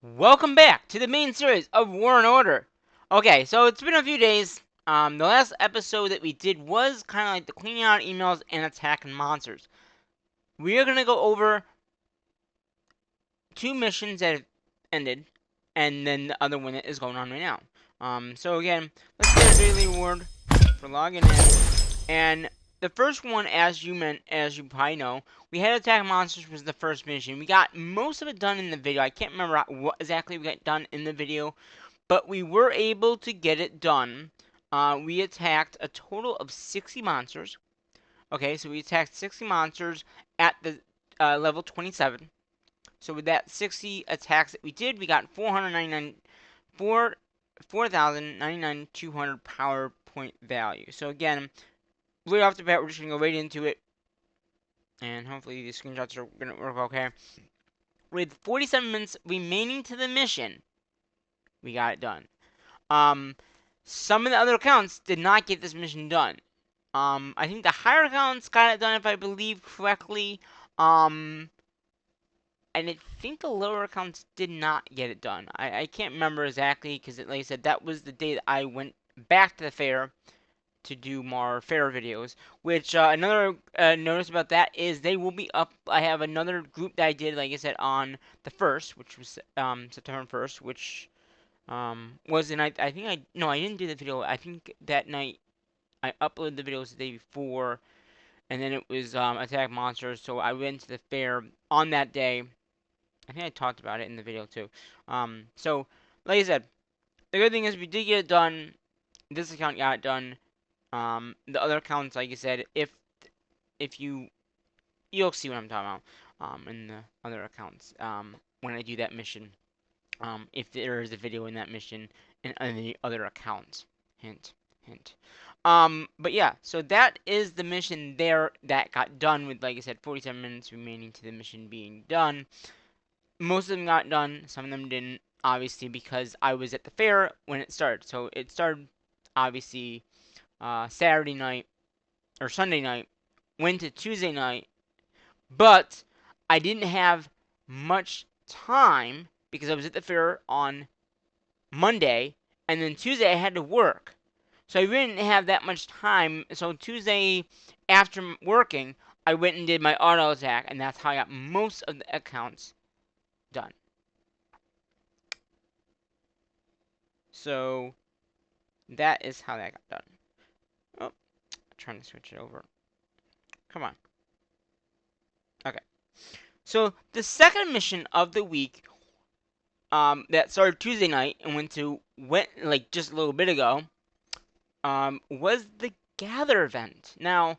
Welcome back to the main series of War and Order. Okay, so it's been a few days. The last episode that we did was kind of like the cleaning out emails and attacking monsters. We are gonna go over two missions that have ended, and then the other one that is going on right now. So again, let's get a daily reward for logging in. And the first one, as you probably know, we had attack monsters was the first mission. We got most of it done in the video. I can't remember what exactly we got done in the video, but we were able to get it done. We attacked a total of 60 monsters. Okay, so we attacked 60 monsters at the level 27. So with that 60 attacks that we did, we got 499 4 4,099,200 power point value. So again, right off the bat, we're just gonna go right into it, and hopefully these screenshots are gonna work okay. With 47 minutes remaining to the mission, we got it done. Um, some of the other accounts did not get this mission done. I think the higher accounts got it done, if I believe correctly. Um, and I think the lower accounts did not get it done. I can't remember exactly because, like I said, that was the day that I went back to the fair to do more fair videos. Which another notice about that is they will be up. I have another group that I did, like I said, on the first, which was September 1st, which was the night. I think I no, I didn't do the video. I think that night I uploaded the videos the day before, and then it was Attack Monsters. So I went to the fair on that day. I think I talked about it in the video too. So like I said, the good thing is we did get it done. This account got it done. The other accounts, like I said, if you'll see what I'm talking about. In the other accounts. When I do that mission. If there is a video in that mission and on the other accounts. Hint, hint. But yeah, so that is the mission there that got done with, like I said, 47 minutes remaining to the mission being done. Most of them got done, some of them didn't, obviously, because I was at the fair when it started. So it started, obviously, Saturday night or Sunday night, went to Tuesday night, but I didn't have much time because I was at the fair on Monday, and then Tuesday I had to work. So I really didn't have that much time. So Tuesday, after working, I went and did my auto attack, and that's how I got most of the accounts done. So that is how that got done. Oh, I'm trying to switch it over. Come on. Okay. So the second mission of the week, that started Tuesday night and went like just a little bit ago, was the Gather event. Now,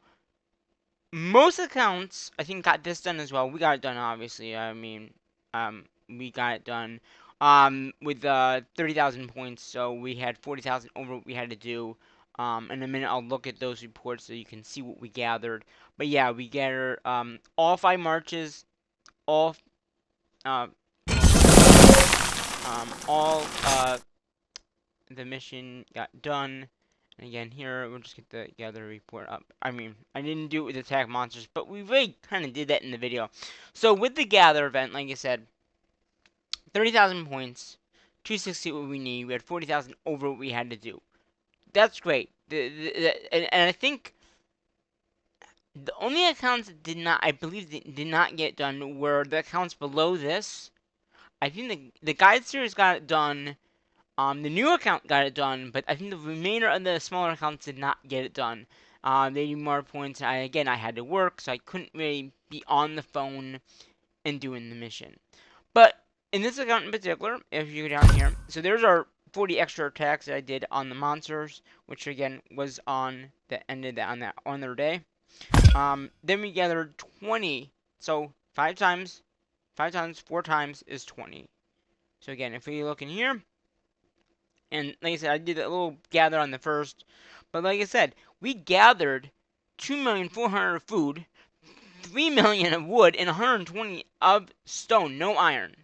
most accounts, I think, got this done as well. We got it done, obviously. I mean, we got it done with 30,000 points, so we had 40,000 over what we had to do. In a minute, I'll look at those reports so you can see what we gathered. But yeah, we gathered all 5 marches, all uh, all the mission got done. And again, here, we'll just get the gather report up. I mean, I didn't do it with attack monsters, but we really kind of did that in the video. So with the gather event, like I said, 30,000 points, 260 what we need. We had 40,000 over what we had to do. That's great. And I think the only accounts that did not, I believe, that did not get done were the accounts below this. I think the guide series got it done. The new account got it done, but I think the remainder of the smaller accounts did not get it done. They need more points. Again, I had to work, so I couldn't really be on the phone and doing the mission. But in this account in particular, if you go down here, so there's our 40 extra attacks that I did on the monsters, which again was on the ended on their day. Then we gathered 20. So 5 times, 4 times is 20. So again, if we look in here, and like I said, I did a little gather on the first. But like I said, we gathered 2,400,000 of food, 3,000,000 of wood, and 120 of stone, no iron.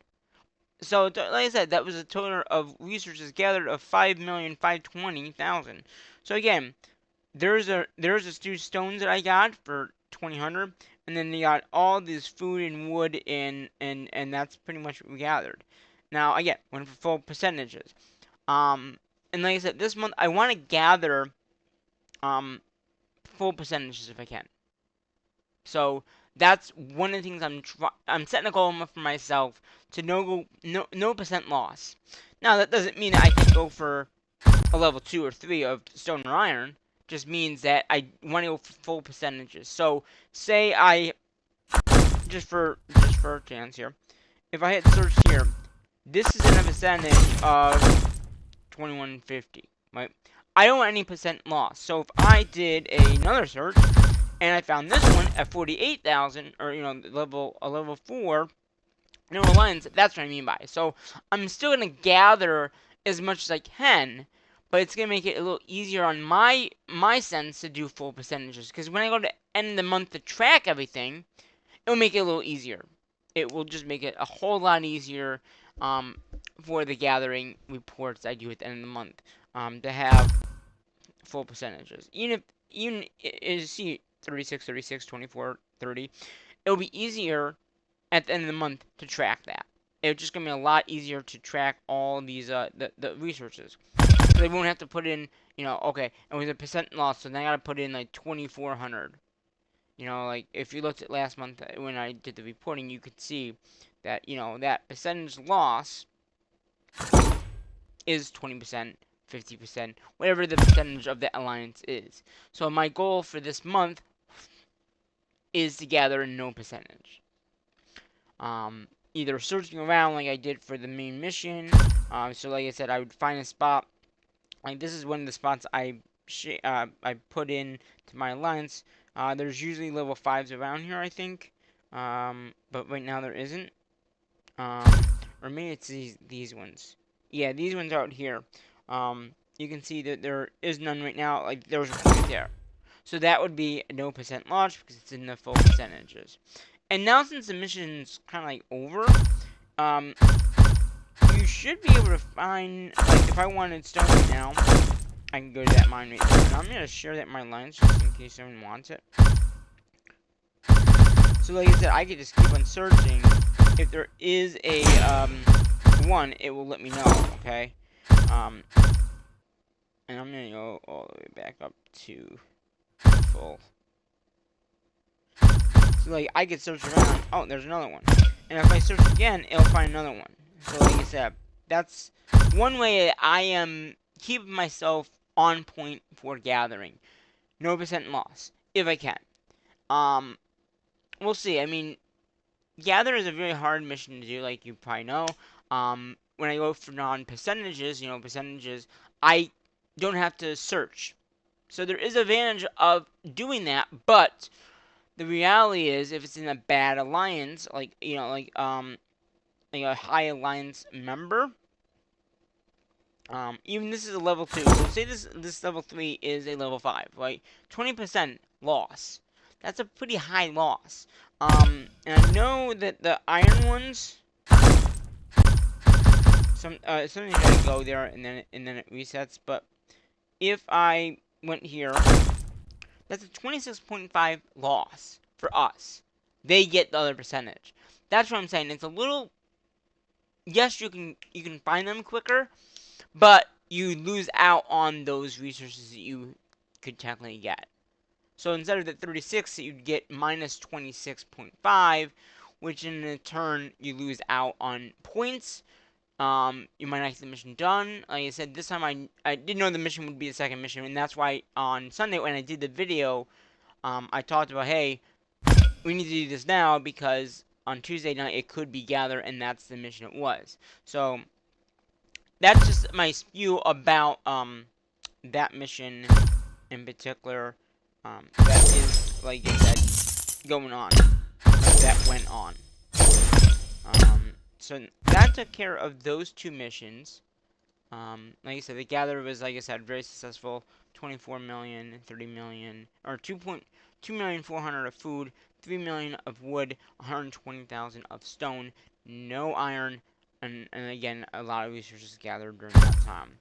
So like I said, that was a total of resources gathered of 5,520,000. So again, there's a few stones that I got for 2,000, and then they got all this food and wood and that's pretty much what we gathered. Now, again, went for full percentages. And like I said, this month I want to gather full percentages if I can. So that's one of the things I'm setting a goal for myself to no percent loss. Now that doesn't mean that I can go for a level 2 or 3 of stone or iron. Just means that I want to go for full percentages. So say I just for a chance here, if I hit search here, this is in a percentage of 2150, right? I don't want any percent loss. So if I did another search and I found this one at 48,000, or a level 4 no lens, that's what I mean by it. So I'm still gonna gather as much as I can, but it's gonna make it a little easier on my sense to do full percentages. Because when I go to end of the month to track everything, it'll make it a little easier. It will just make it a whole lot easier for the gathering reports I do at the end of the month to have full percentages. Even you see 36, 36, 24, 30, it'll be easier at the end of the month to track that. It's just gonna be a lot easier to track all these the resources. So they won't have to put in, okay, it was a percent loss, so then I gotta put in like 2,400. Like if you looked at last month when I did the reporting, you could see that that percentage loss is 20%, 50%, whatever the percentage of the alliance is. So my goal for this month is to gather no percentage. Either searching around like I did for the main mission. So like I said, I would find a spot. Like this is one of the spots I put in to my alliance. There's usually level 5s around here, I think. But right now there isn't. Or maybe it's these ones. Yeah, these ones out here. You can see that there is none right now. Like there was a point there. So that would be no percent loss because it's in the full percentages. And now since the mission's kind of like over, you should be able to find, like if I wanted stone right now, I can go to that mine right there. And I'm going to share that in my lines just in case someone wants it. So like I said, I could just keep on searching. If there is a one, it will let me know, okay? And I'm going to go all the way back up to full. So like I could search around. Oh, there's another one. And if I search again, it'll find another one. So like I said, that's one way I am keeping myself on point for gathering. No percent loss, if I can. We'll see. I mean, gather is a very hard mission to do, like you probably know. When I go for non-percentages, percentages, I don't have to search. So there is advantage of doing that, but the reality is, if it's in a bad alliance, like like a high alliance member, even this is a level 2. So say this level 3 is a level 5, right? 20% loss. That's a pretty high loss. And I know that the iron ones, something gotta go there, and then it resets. But if I went here, that's a 26.5 loss for us. They get the other percentage. That's what I'm saying. It's a little. Yes, you can find them quicker, but you lose out on those resources that you could technically get. So instead of the 36, you'd get minus 26.5, which in turn you lose out on points. You might not get the mission done. Like I said, this time I didn't know the mission would be the second mission, and that's why on Sunday when I did the video, I talked about, hey, we need to do this now because on Tuesday night it could be gather, and that's the mission it was. So that's just my spew about that mission in particular. That is, like I said, going on. That went on. So that took care of those two missions. Like I said, the gather was, like I said, very successful. 24 million, 30 million, or 2,400,000 of food, 3 million of wood, 120,000 of stone, no iron, and again, a lot of resources gathered during that time.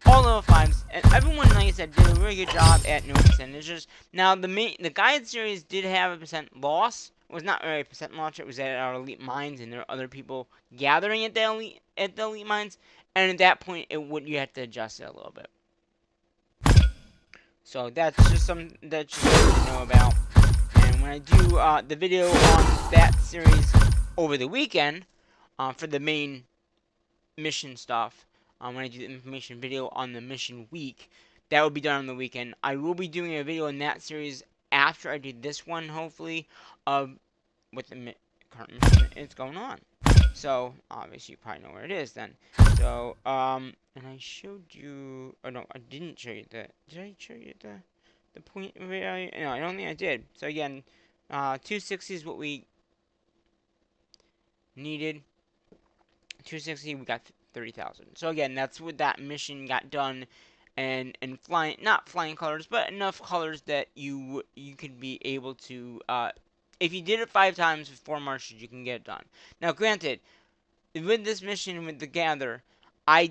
All level 5s, and everyone, like I said, did a really good job at no percentages. Now, the guide series did have a percent loss, was not really a percent launch. It was at our elite mines, and there are other people gathering at the elite mines. And at that point, you have to adjust it a little bit. So that's just something to know about. And when I do the video on that series over the weekend for the main mission stuff, when I do the information video on the mission week, that will be done on the weekend. I will be doing a video in that series after I do this one, hopefully, of what the current mission is going on. So, obviously, you probably know where it is then. So, and I showed you, oh no, I didn't show you did I show you the point value? No, I don't think I did. So again, 260 is what we needed. 260, we got 30,000. So again, that's what that mission got done, and flying, not flying colors, but enough colors that you could be able to, if you did it 5 times with 4 marches, you can get it done. Now, granted, with this mission with the gather, I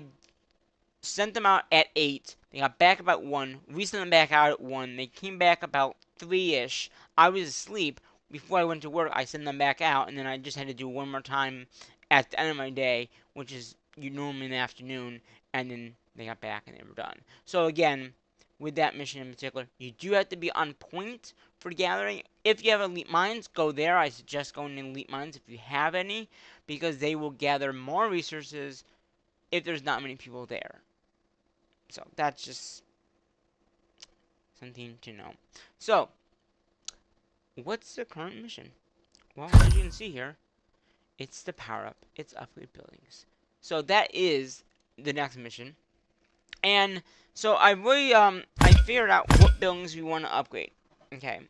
sent them out at 8. They got back about 1. We sent them back out at 1. They came back about 3-ish. I was asleep. Before I went to work, I sent them back out, and then I just had to do one more time at the end of my day, which is normally in the afternoon, and then they got back and they were done. So again, with that mission in particular, you do have to be on point for gathering. If you have elite mines, go there. I suggest going to elite mines if you have any, because they will gather more resources if there's not many people there. So that's just something to know. So, what's the current mission? Well, as you can see here, it's the power up. It's upgrade buildings. So that is the next mission. And so I really I figured out what buildings we want to upgrade. Okay.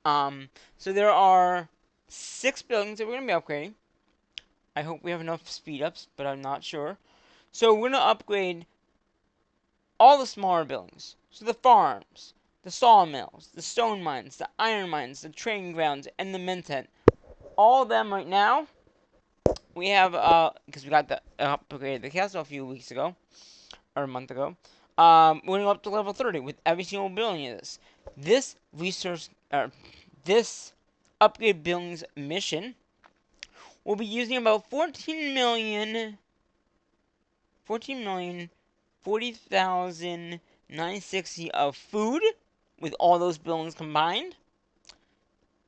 So there are 6 buildings that we're gonna be upgrading. I hope we have enough speed ups, but I'm not sure. So we're gonna upgrade all the smaller buildings. So the farms, the sawmills, the stone mines, the iron mines, the training grounds, and the mint tent. All of them right now, we have, because we got the upgrade the castle a few weeks ago, or a month ago. We're going to go up to level 30 with every single building of this. This resource, this upgrade buildings mission will be using about 14 million 40,960 of food with all those buildings combined.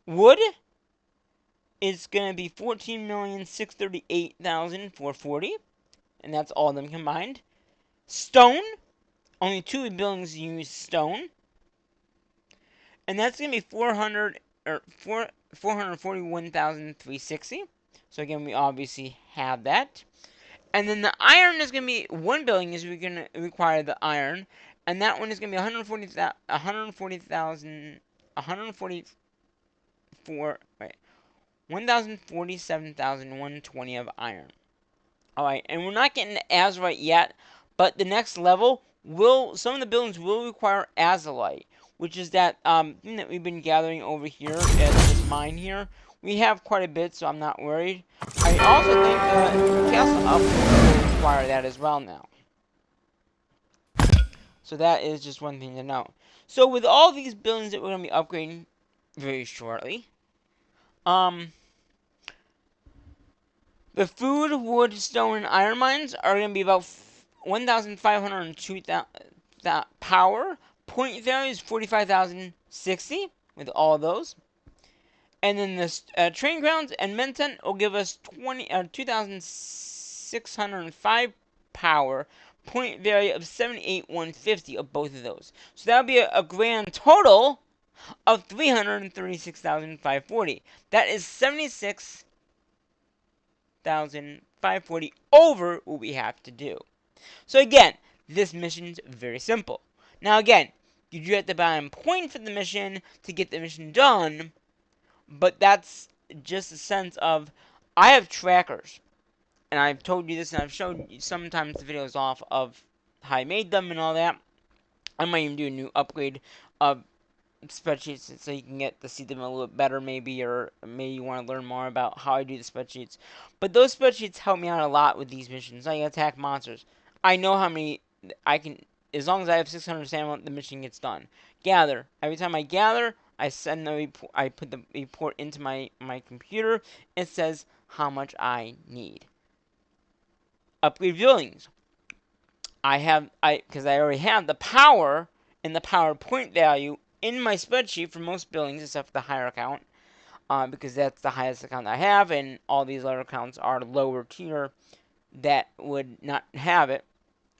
Wood is going to be 14,638,440, and that's all of them combined. Stone, only 2 buildings use stone, and that's going to be 441,360. So again, we obviously have that. And then the iron is going to be 1 building is going to require the iron, and that one is going to be 1,047,120 of iron. Alright, and we're not getting azurite yet, but the next level some of the buildings will require azurite, which is that thing that we've been gathering over here at this mine here. We have quite a bit, so I'm not worried. I also think the castle upgrade will require that as well now. So that is just one thing to know. So with all these buildings that we're going to be upgrading very shortly, the food, wood, stone, and iron mines are going to be about 1,502 power. Point value is 45,060 with all of those. And then the train grounds and mint tent will give us 2,605 power. Point value of 78,150 of both of those. So that would be a grand total of 336,540. That is 76,540 over what we have to do. So again, this mission is very simple. Now again, you do have to buy on point for the mission to get the mission done, but that's just a sense of, I have trackers, and I've told you this, and I've shown you sometimes the videos off of how I made them and all that. I might even do a new upgrade of spreadsheets so you can get to see them a little bit better, maybe, or maybe you want to learn more about how I do the spreadsheets. But those spreadsheets help me out a lot with these missions. I attack monsters. I know how many I can, as long as I have 600 stamina, the mission gets done. Gather. Every time I gather, I send the report. I put the report into my computer. It says how much I need. Upgrade buildings. Because I already have the power and the PowerPoint value in my spreadsheet for most buildings except for the higher account. Because that's the highest account I have, and all these other accounts are lower tier that would not have it,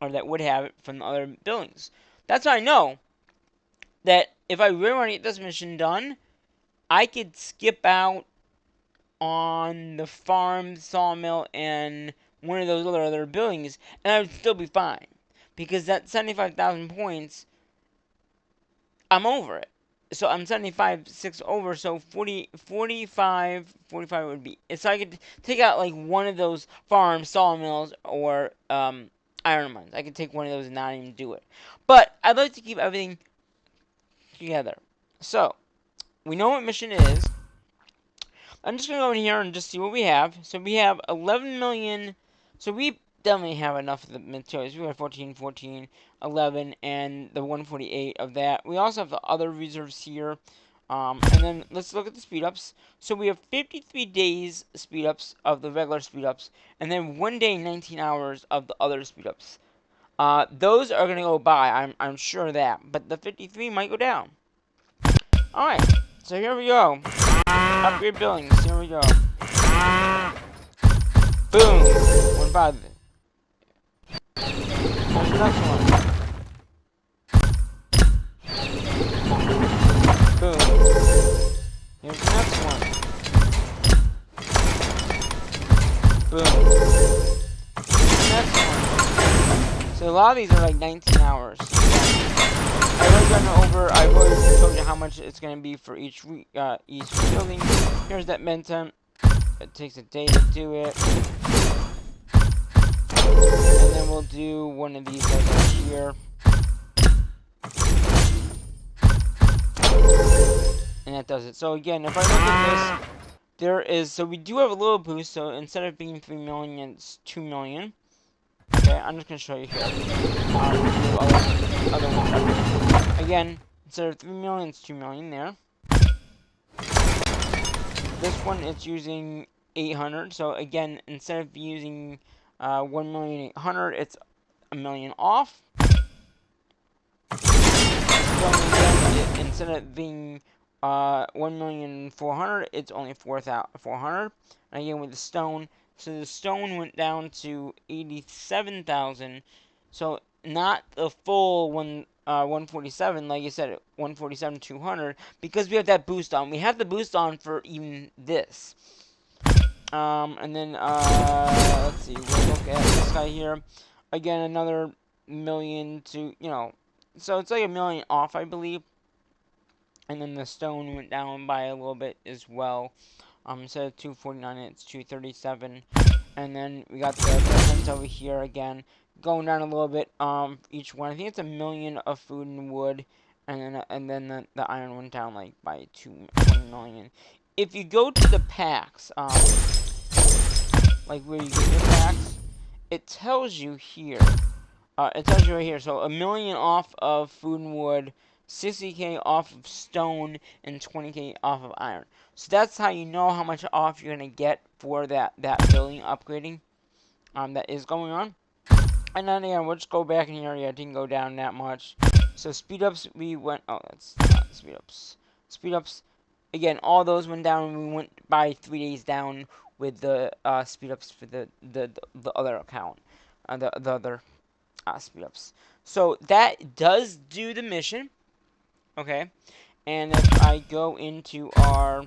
or that would have it from the other buildings. That's how I know that if I really want to get this mission done, I could skip out on the farm, sawmill, and one of those other buildings, and I would still be fine. Because that 75,000 points, I'm over it. So I'm 75, 6 over, so 45 would be. So I could take out like one of those farms, sawmills, or iron mines. I could take one of those and not even do it. But I'd like to keep everything together. So, we know what mission is. I'm just going to go in here and just see what we have. So we have 11 million. So we definitely have enough of the materials. We have 14, 14, 11, and the 148 of that. We also have the other reserves here. And then let's look at the speed ups. So we have 53 days speed ups of the regular speed ups, and then 1 day, 19 hours of the other speed ups. Those are going to go by, I'm sure of that, but the 53 might go down. Alright, so here we go. Upgrade buildings, here we go. Boom! 1-5. There's the next one. Boom. Here's the next one. Boom. Here's the next one. So a lot of these are like 19 hours. I've already told you how much it's going to be for each building. Here's that Mentum. It takes a day to do it. And then we'll do one of these right here. And that does it. So again, if I look at this, so we do have a little boost. So instead of being 3 million, it's 2 million. Okay, I'm just going to show you here. Other ones. Again, instead of 3 million, it's 2 million there. This one, it's using 800. So again, instead of using 1,800,000, it's a million off. Instead of being 1,400,000, it's only 400. And again, with the stone, so the stone went down to 87,000. So not the full 147, like you said, 147, 200, because we have that boost on. We have the boost on for even this. And then, let's see, we'll look at this guy here. Again, another million to, so it's like a million off, I believe. And then the stone went down by a little bit as well. Instead of 249, it's 237. And then we got the reference over here again, going down a little bit. Each one, I think it's a million of food and wood, and then the iron went down like by 2 million. If you go to the packs, like where you get your packs, it tells you here. It tells you right here. So a million off of food and wood, 60k off of stone, and 20k off of iron. So that's how you know how much off you're gonna get for that building upgrading that is going on. And then again, we'll just go back in here. Yeah, it didn't go down that much. So speed ups, we went. Oh, that's not speed ups. Speed ups. Again, all those went down. We went by 3 days down with the speed ups for the other account, the other speed ups. So that does do the mission. Okay, and if I go into our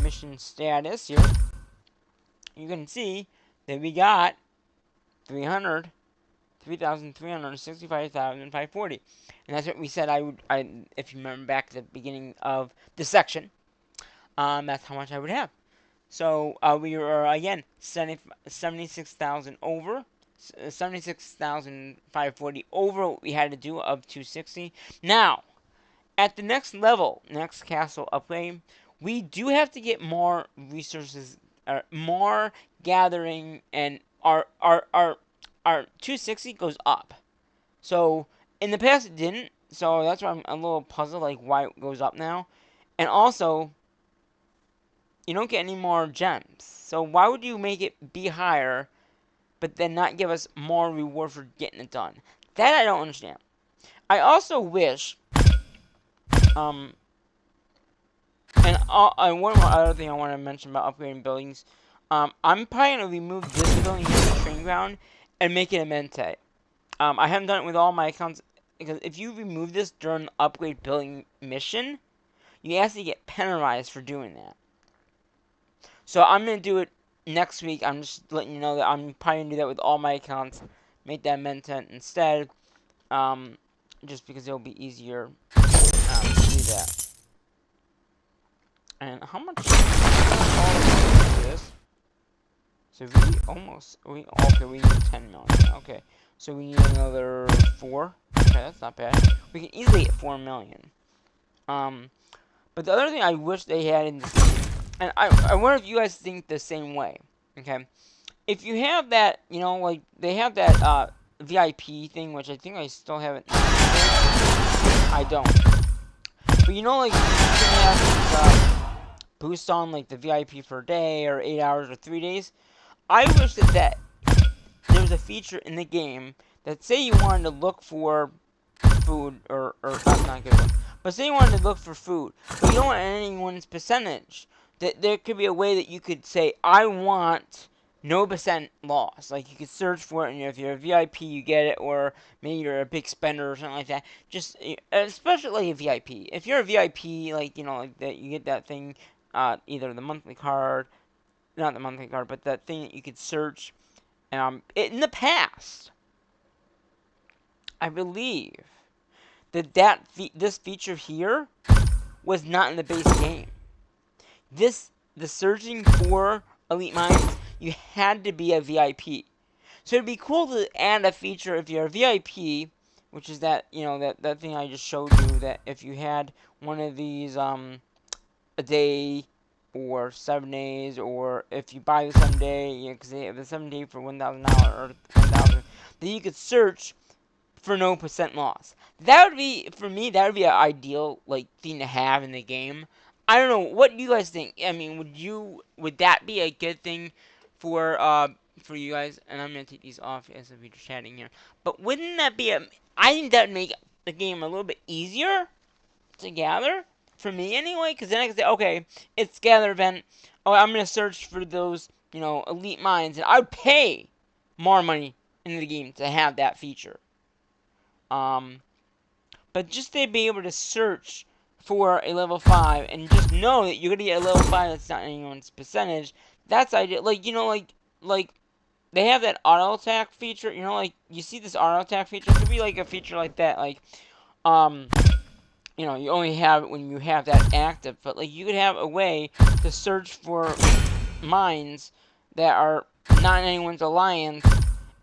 mission status here, you can see that we got 3,365,540, and that's what we said if you remember back at the beginning of the section, that's how much I would have. So we were again 76,000 over, 76,540 over what we had to do of 260. Now, at the next level, next castle upgrade, we do have to get more resources, more gathering, and our 260 goes up. So in the past it didn't. So that's why I'm a little puzzled, like why it goes up now. And also, you don't get any more gems. So why would you make it be higher, but then not give us more reward for getting it done? That I don't understand. I also wish, um, and one more other thing I want to mention about upgrading buildings, I'm probably gonna remove this building here, the training ground, and make it a Mente. I haven't done it with all my accounts because if you remove this during the upgrade building mission, you actually get penalized for doing that. So I'm gonna do it next week. I'm just letting you know that I'm probably gonna do that with all my accounts. Make that Mentent instead, just because it'll be easier to do that. And how much? This? So we need 10 million. Okay, so we need another 4. Okay, that's not bad. We can easily get 4 million. But the other thing I wish they had in this game, and I wonder if you guys think the same way. Okay, if you have that, you know, like they have that VIP thing, which I think I still haven't. I don't. But you know, like you can have boost on like the VIP for a day or 8 hours or 3 days. I wish that there was a feature in the game that say you wanted to look for food or that's not a good one. But say you wanted to look for food, but you don't want anyone's percentage. That there could be a way that you could say, I want no percent loss. Like you could search for it, and if you're a VIP, you get it, or maybe you're a big spender or something like that. Just especially a VIP. If you're a VIP, like you know, like that, you get that thing, either the monthly card, not the monthly card, but that thing that you could search. In the past, I believe this feature here was not in the base game. The searching for elite mines, you had to be a VIP. So it'd be cool to add a feature if you're a VIP, which is that, you know, that thing I just showed you, that if you had one of these a day or 7 days, or if you buy the 7 day, because they have the 7 day for $1,000 or 1,000, then you could search for no percent loss. That would be, for me, that would be an ideal like thing to have in the game. I don't know. What do you guys think? I mean, would that be a good thing for you guys? And I'm gonna take these off as we're chatting here. But wouldn't that be I think that'd make the game a little bit easier to gather for me anyway. Because then I can say, okay, it's gather event. Oh, I'm gonna search for those, you know, elite mines, and I'd pay more money in the game to have that feature. But just to be able to search for a level 5 and just know that you're gonna get a level 5 that's not anyone's percentage, that's ideal. Like, you know, like they have that auto attack feature, you know, like you see this auto attack feature, it could be like a feature like that, like you know, you only have it when you have that active, but like you could have a way to search for mines that are not in anyone's alliance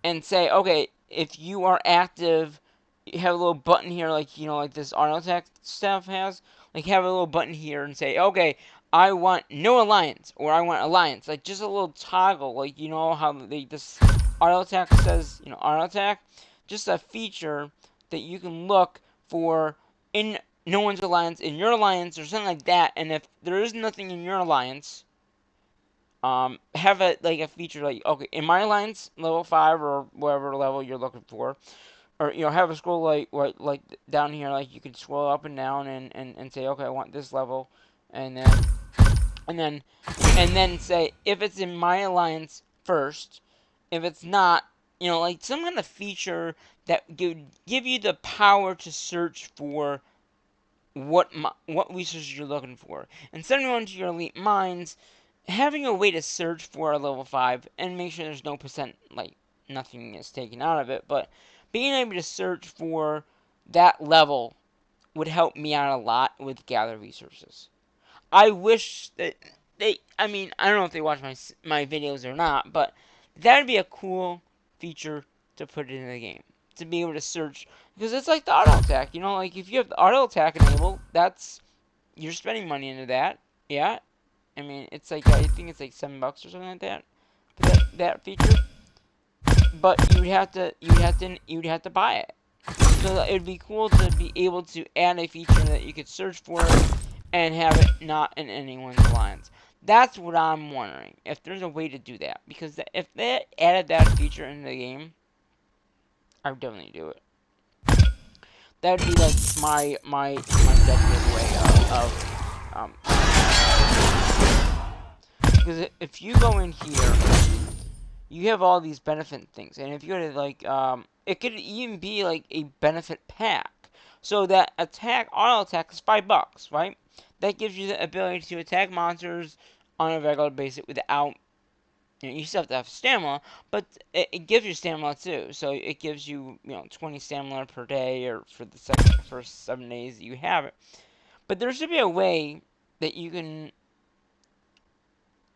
and say, okay, if you are active, you have a little button here, like, you know, like this auto attack stuff has. Like, have a little button here and say, okay, I want no alliance, or I want alliance. Like, just a little toggle, like, you know how this auto attack says, you know, auto attack? Just a feature that you can look for in no one's alliance, in your alliance, or something like that. And if there is nothing in your alliance, have a feature like, okay, in my alliance, level 5 or whatever level you're looking for, or you know, have a scroll like down here, like you can scroll up and down and say, okay, I want this level, and then and then say if it's in my alliance first. If it's not, you know, like some kind of feature that would give you the power to search for what resources you're looking for. Instead of going to your elite mines, having a way to search for a level 5 and make sure there's no percent, like, nothing is taken out of it, but being able to search for that level would help me out a lot with gather resources. I wish that I mean, I don't know if they watch my videos or not, but that would be a cool feature to put in the game. To be able to search, because it's like the auto attack, you know, like if you have the auto attack enabled, you're spending money into that, yeah. I mean, it's like, I think it's like $7 or something like that, for that feature. But you'd have to buy it. So it would be cool to be able to add a feature that you could search for it and have it not in anyone's alliance. That's what I'm wondering, if there's a way to do that. Because if they added that feature in the game, I would definitely do it. That would be like my dedicated way because if you go in here, you have all these benefit things, and if you go to like it could even be like a benefit pack. So that auto attack is $5, right? That gives you the ability to attack monsters on a regular basis without, you still have to have stamina, but it gives you stamina too. So it gives you, 20 stamina per day, or for the first 7 days that you have it. But there should be a way that you can,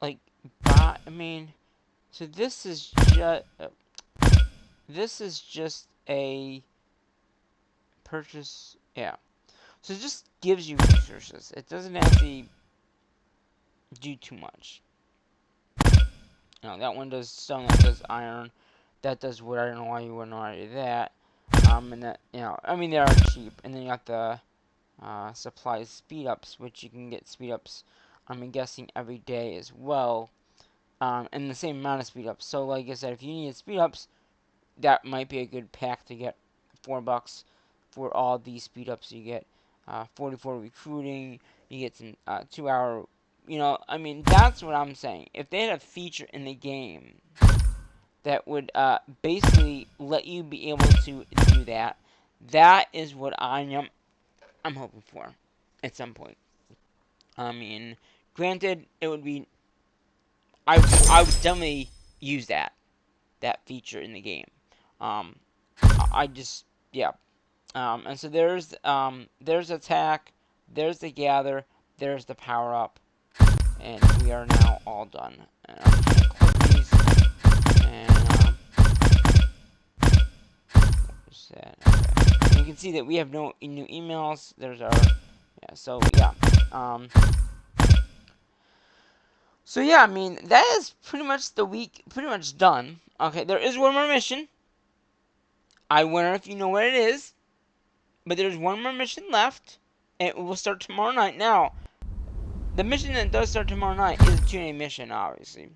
like, buy. I mean, so this is just a purchase. Yeah. So it just gives you resources. It doesn't actually do too much. That one does stone, that does iron, that does wood. I don't know why you wouldn't already do that. And that, I mean, they are cheap. And then you got the supply speed ups, which you can get speed ups, I'm guessing, every day as well. And the same amount of speed ups. So, like I said, if you need speed ups, that might be a good pack to get. $4 for all these speed ups. You get 44 recruiting. You get some 2-hour. I mean, that's what I'm saying. If they had a feature in the game that would basically let you be able to do that, that is what I'm hoping for at some point. I mean, granted, it would be. I would definitely use that feature in the game. Um, I just, yeah. And so there's attack, there's the gather, there's the power up, and we are now all done. And I'm just gonna click these, and what's that? Okay. And you can see that we have no new emails. There's our, yeah. So yeah. So yeah, I mean, that is pretty much the week, pretty much done. Okay, there is one more mission. I wonder if you know what it is. But there's one more mission left, and it will start tomorrow night. Now, the mission that does start tomorrow night is a 2-day mission, obviously.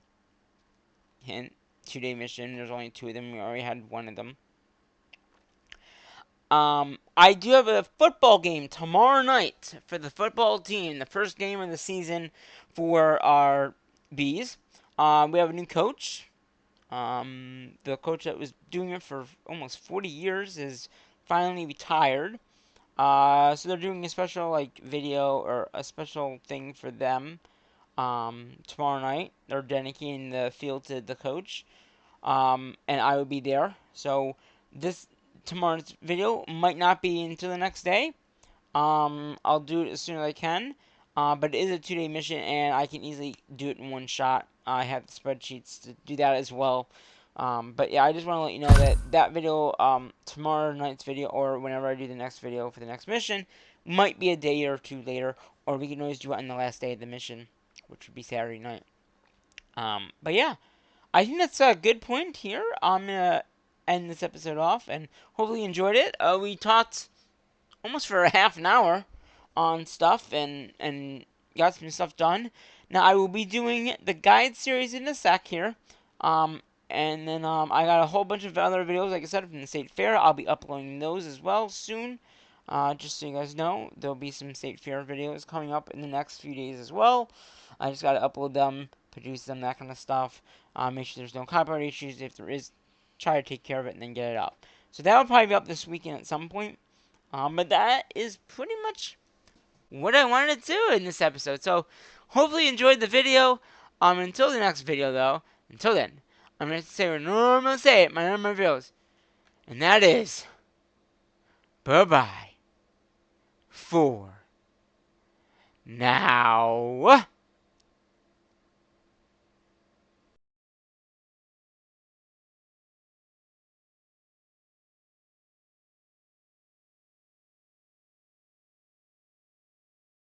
Hint, 2-day mission. There's only 2 of them. We already had 1 of them. I do have a football game tomorrow night for the football team. The first game of the season for our bees. We have a new coach. The coach that was doing it for almost 40 years is finally retired. So they're doing a special video or a special thing for them tomorrow night. They're dedicating the field to the coach, and I will be there. So this tomorrow's video might not be until the next day. I'll do it as soon as I can. But it is a 2-day mission, and I can easily do it in one shot. I have the spreadsheets to do that as well. But yeah, I just want to let you know that video, tomorrow night's video, or whenever I do the next video for the next mission, might be a day or 2 later, or we can always do it on the last day of the mission, which would be Saturday night. But yeah, I think that's a good point here. I'm gonna end this episode off, and hopefully you enjoyed it. We talked almost for a half an hour on stuff and got some stuff done. Now I will be doing the guide series in a sec here. And then I got a whole bunch of other videos, like I said, from the State Fair. I'll be uploading those as well soon. Just so you guys know, there'll be some State Fair videos coming up in the next few days as well. I just got to upload them, produce them, that kind of stuff. Make sure there's no copyright issues. If there is, try to take care of it and then get it up. So that'll probably be up this weekend at some point. But that is pretty much what I wanted to do in this episode. So hopefully you enjoyed the video. Until the next video though, until then, I'm going to say what I normally say at my normal videos. And that is, bye-bye for now.